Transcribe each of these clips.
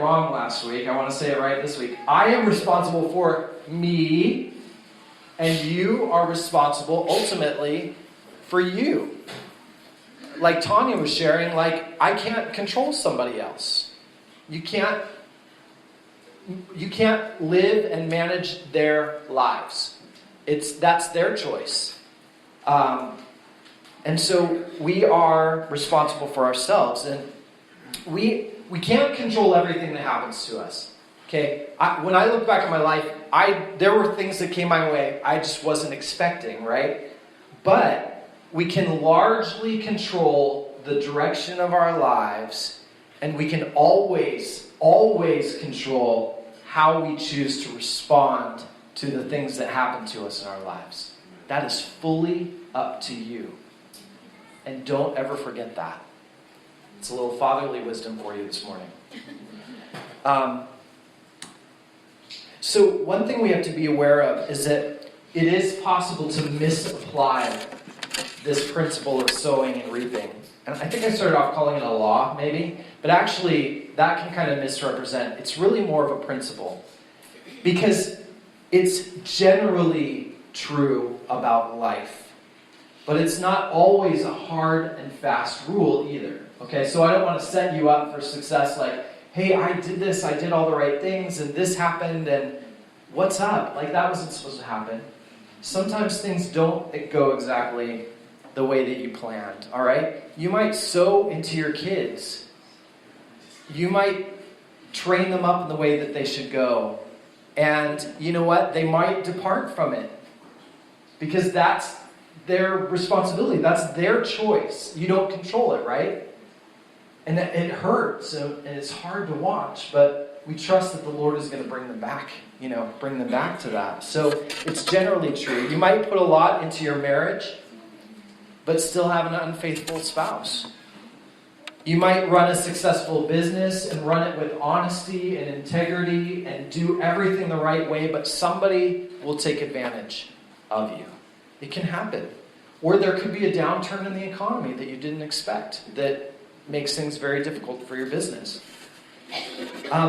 wrong last week. I want to say it right this week. I am responsible for me, and you are responsible ultimately for you. Like Tanya was sharing, like, I can't control somebody else. You can't live and manage their lives. That's their choice. And so we are responsible for ourselves. And we can't control everything that happens to us. Okay? When I look back at my life, there were things that came my way I just wasn't expecting, right? But we can largely control the direction of our lives, and we can always control how we choose to respond to the things that happen to us in our lives. That is fully up to you. And don't ever forget that. It's a little fatherly wisdom for you this morning. So one thing we have to be aware of is that it is possible to misapply this principle of sowing and reaping. And I think I started off calling it a law, maybe. But actually, that can kind of misrepresent. It's really more of a principle. Because it's generally true about life. But it's not always a hard and fast rule either. Okay, so I don't want to set you up for success like, hey, I did this, I did all the right things, and this happened, and what's up? Like, that wasn't supposed to happen. Sometimes things don't go exactly the way that you planned, all right? You might sow into your kids. You might train them up in the way that they should go. And you know what? They might depart from it. Because that's their responsibility. That's their choice. You don't control it, right? And it hurts, and it's hard to watch, but we trust that the Lord is going to bring them back to that. So it's generally true. You might put a lot into your marriage, but still have an unfaithful spouse. You might run a successful business and run it with honesty and integrity and do everything the right way, but somebody will take advantage of you. It can happen. Or there could be a downturn in the economy that you didn't expect that makes things very difficult for your business.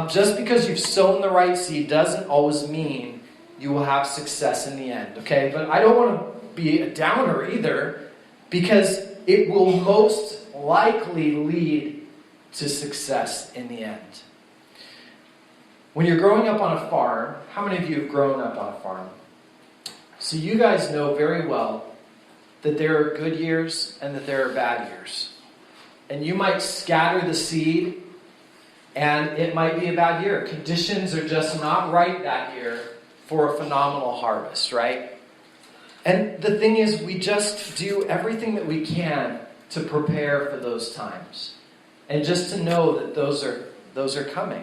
Just because you've sown the right seed doesn't always mean you will have success in the end, okay? But I don't want to be a downer either, because it will most likely lead to success in the end. When you're growing up on a farm, how many of you have grown up on a farm? So you guys know very well that there are good years and that there are bad years. And you might scatter the seed, and it might be a bad year. Conditions are just not right that year for a phenomenal harvest, right? And the thing is, we just do everything that we can to prepare for those times. And just to know that those are coming.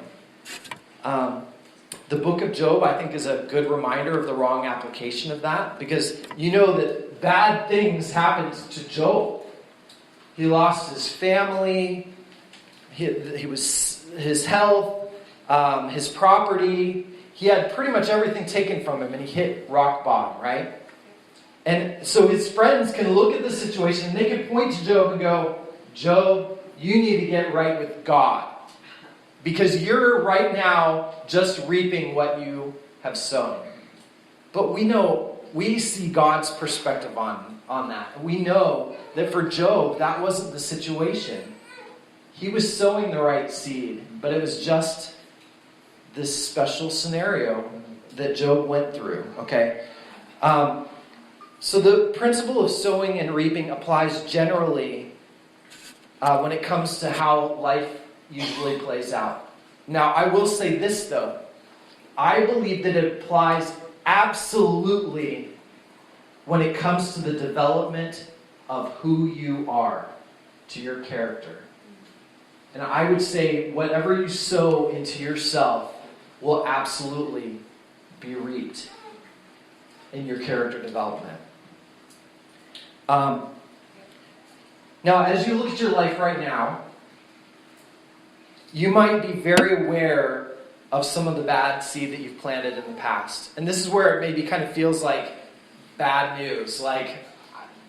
The book of Job, I think, is a good reminder of the wrong application of that. Because you know that bad things happened to Job. He lost his family, his health, his property. He had pretty much everything taken from him, and he hit rock bottom, right? And so his friends can look at the situation, and they can point to Job and go, Job, you need to get right with God. Because you're right now just reaping what you have sown. But we see God's perspective on that. We know that for Job, that wasn't the situation. He was sowing the right seed, but it was just this special scenario that Job went through, okay? So the principle of sowing and reaping applies generally when it comes to how life usually plays out. Now, I will say this, though. I believe that it applies absolutely when it comes to the development of who you are, to your character. And I would say whatever you sow into yourself will absolutely be reaped in your character development. Now, as you look at your life right now, you might be very aware of some of the bad seed that you've planted in the past. And this is where it maybe kind of feels like bad news. Like,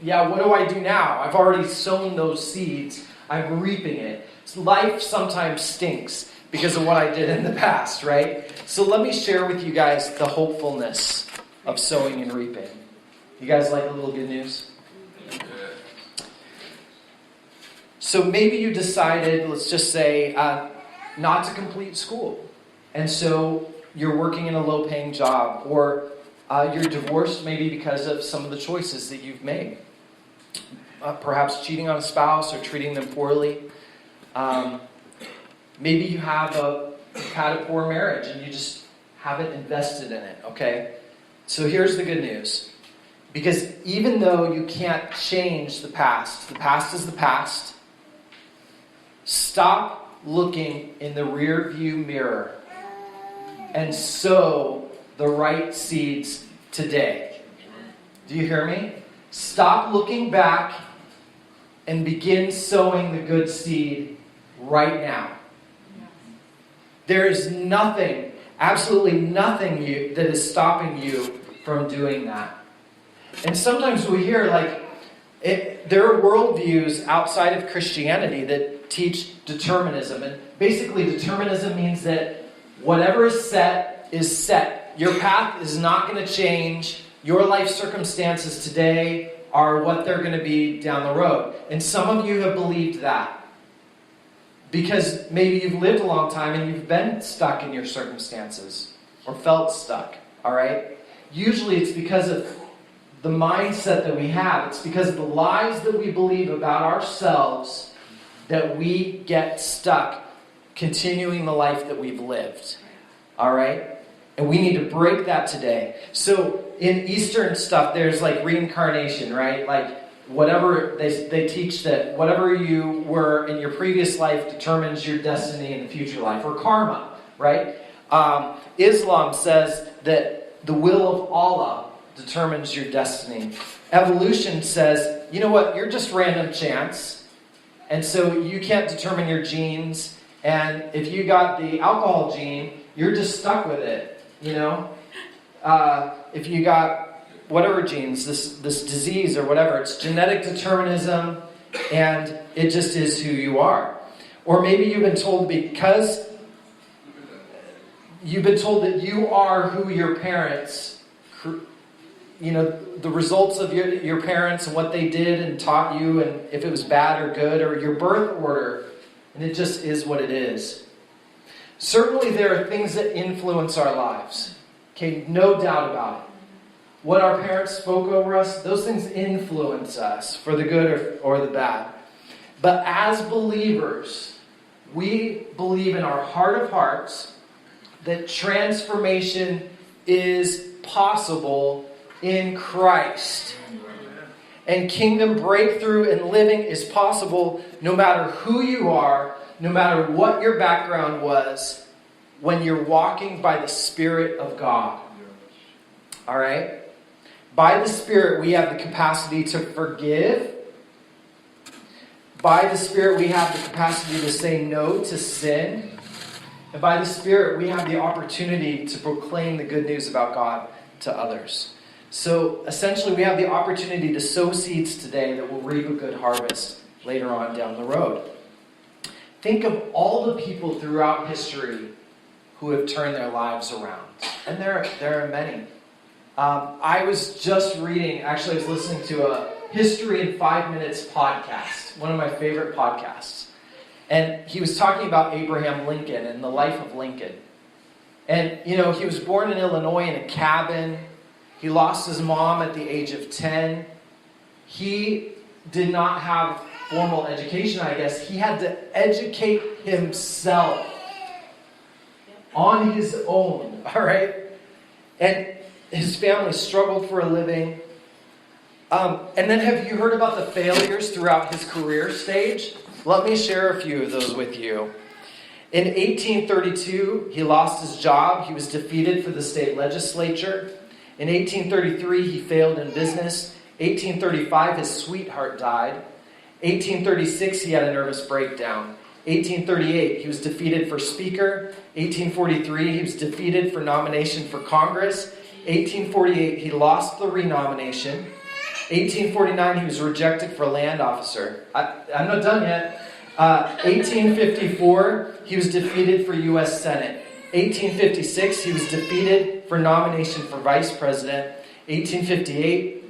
yeah, what do I do now? I've already sown those seeds. I'm reaping it. Life sometimes stinks because of what I did in the past, right? So let me share with you guys the hopefulness of sowing and reaping. You guys like a little good news? So maybe you decided, let's just say, not to complete school. And so you're working in a low-paying job, or you're divorced maybe because of some of the choices that you've made. Perhaps cheating on a spouse or treating them poorly. Maybe you have had a poor marriage and you just haven't invested in it, okay? So here's the good news. Because even though you can't change the past is the past. Stop looking in the rear view mirror and sow the right seeds today. Do you hear me? Stop looking back and begin sowing the good seed right now. There is nothing, absolutely nothing that is stopping you from doing that. And sometimes we hear there are worldviews outside of Christianity that teach determinism. And basically determinism means that whatever is set is set. Your path is not going to change. Your life circumstances today are what they're going to be down the road. And some of you have believed that. Because maybe you've lived a long time and you've been stuck in your circumstances. Or felt stuck. Alright? Usually it's because of the mindset that we have. It's because of the lies that we believe about ourselves that we get stuck continuing the life that we've lived. Alright? And we need to break that today. So in Eastern stuff, there's reincarnation, right? Whatever they teach that whatever you were in your previous life determines your destiny in the future life, or karma, right? Islam says that the will of Allah determines your destiny. Evolution says, you know what, you're just random chance. And so you can't determine your genes. And if you got the alcohol gene, you're just stuck with it, you know? If you got whatever genes, this disease or whatever, it's genetic determinism, and it just is who you are. Or maybe you've been told that you are who your parents, the results of your parents and what they did and taught you, and if it was bad or good, or your birth order, and it just is what it is. Certainly there are things that influence our lives. Okay, no doubt about it. What our parents spoke over us, those things influence us for the good or the bad. But as believers, we believe in our heart of hearts that transformation is possible in Christ. And kingdom breakthrough and living is possible no matter who you are, no matter what your background was, when you're walking by the Spirit of God. Alright? By the Spirit, we have the capacity to forgive. By the Spirit, we have the capacity to say no to sin. And by the Spirit, we have the opportunity to proclaim the good news about God to others. So, essentially, we have the opportunity to sow seeds today that will reap a good harvest later on down the road. Think of all the people throughout history who have turned their lives around. And there are many. I was just reading, actually I was listening to a History in 5 Minutes podcast, one of my favorite podcasts. And he was talking about Abraham Lincoln and the life of Lincoln. And, he was born in Illinois in a cabin. He lost his mom at the age of 10. He did not have formal education, I guess. He had to educate himself on his own, all right? And his family struggled for a living. And then have you heard about the failures throughout his career stage? Let me share a few of those with you. In 1832, he lost his job. He was defeated for the state legislature. In 1833, he failed in business. 1835, his sweetheart died. 1836, he had a nervous breakdown. 1838, he was defeated for Speaker. 1843, he was defeated for nomination for Congress. 1848, he lost the renomination. 1849, he was rejected for land officer. I'm not done yet. 1854, he was defeated for U.S. Senate. 1856, he was defeated for nomination for vice president. 1858,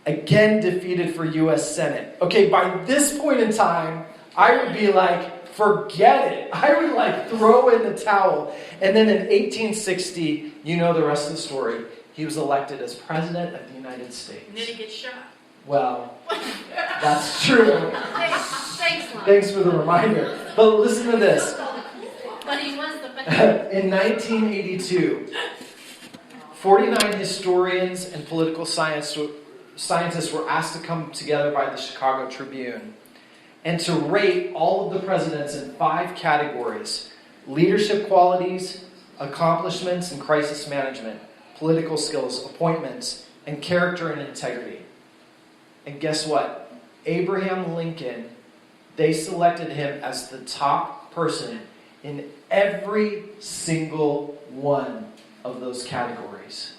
again defeated for U.S. Senate. Okay, by this point in time, I would be like, forget it. I would like throw in the towel. And then in 1860, you know the rest of the story. He was elected as president of the United States. And then he gets shot. Well, that's true. Thanks, Mom. Thanks for the reminder. But listen to this. But he was the In 1982, 49 historians and political scientists were asked to come together by the Chicago Tribune and to rate all of the presidents in 5 categories: leadership qualities, accomplishments and crisis management, political skills, appointments, and character and integrity. And guess what? Abraham Lincoln, they selected him as the top person in every single one of those categories.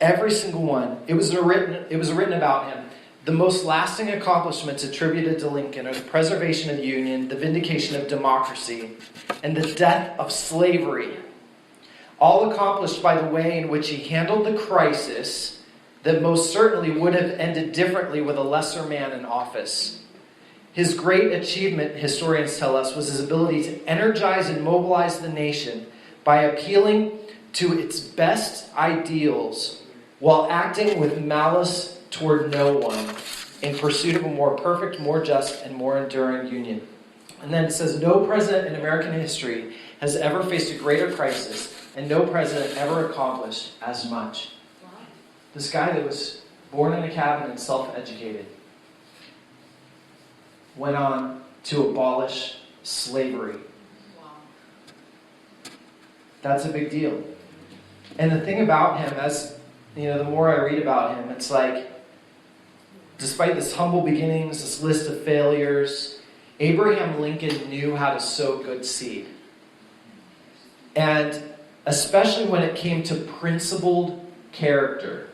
Every single one. It was written about him. The most lasting accomplishments attributed to Lincoln are the preservation of the Union, the vindication of democracy, and the death of slavery. All accomplished by the way in which he handled the crisis that most certainly would have ended differently with a lesser man in office. His great achievement, historians tell us, was his ability to energize and mobilize the nation by appealing to its best ideals while acting with malice toward no one in pursuit of a more perfect, more just, and more enduring union. And then it says, no president in American history has ever faced a greater crisis, and no president ever accomplished as much. Wow. This guy that was born in a cabin and self-educated went on to abolish slavery. Wow. That's a big deal. And the thing about him, as you know, the more I read about him, it's like, despite this humble beginnings, this list of failures, Abraham Lincoln knew how to sow good seed. And especially when it came to principled character.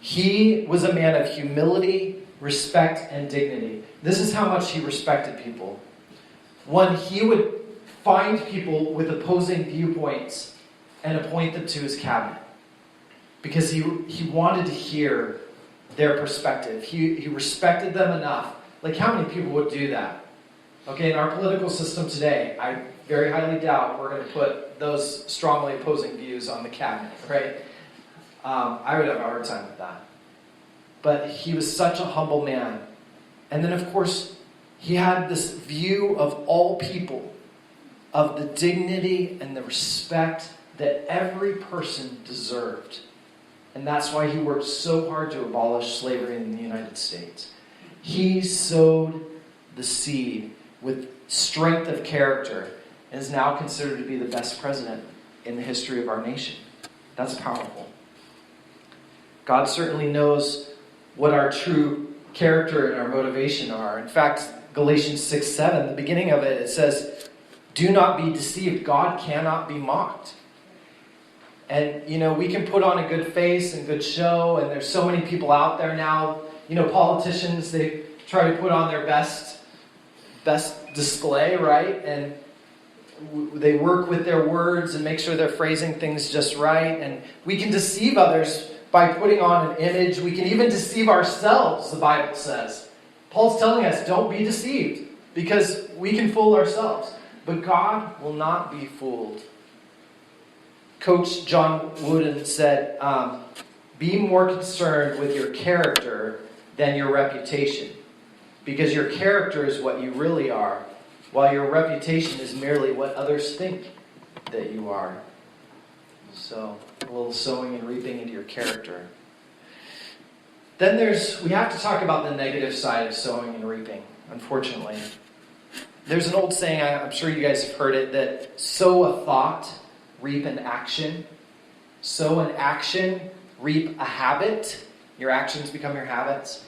He was a man of humility, respect, and dignity. This is how much he respected people. One, he would find people with opposing viewpoints and appoint them to his cabinet. Because he wanted to hear their perspective. He respected them enough. Like, how many people would do that? Okay, in our political system today, I very highly doubt we're going to put those strongly opposing views on the cabinet, right? I would have a hard time with that. But he was such a humble man. And then, of course, he had this view of all people, of the dignity and the respect that every person deserved. And that's why he worked so hard to abolish slavery in the United States. He sowed the seed with strength of character and is now considered to be the best president in the history of our nation. That's powerful. God certainly knows what our true character and our motivation are. In fact, Galatians 6:7, the beginning of it, it says, do not be deceived. God cannot be mocked. And, you know, we can put on a good face and good show, and there's so many people out there now. You know, politicians, they try to put on their best display, right? And they work with their words and make sure they're phrasing things just right. And we can deceive others by putting on an image. We can even deceive ourselves, the Bible says. Paul's telling us, don't be deceived, because we can fool ourselves. But God will not be fooled. Coach John Wooden said, be more concerned with your character than your reputation. Because your character is what you really are, while your reputation is merely what others think that you are. So, a little sowing and reaping into your character. Then we have to talk about the negative side of sowing and reaping, unfortunately. There's an old saying, I'm sure you guys have heard it, that sow a thought, reap an action. Sow an action, reap a habit. Your actions become your habits.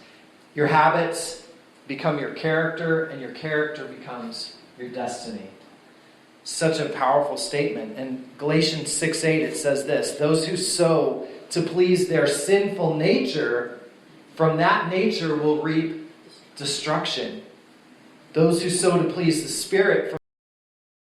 Your habits become your character, and your character becomes your destiny. Such a powerful statement. In Galatians 6:8 it says this, those who sow to please their sinful nature, from that nature will reap destruction. Those who sow to please the Spirit from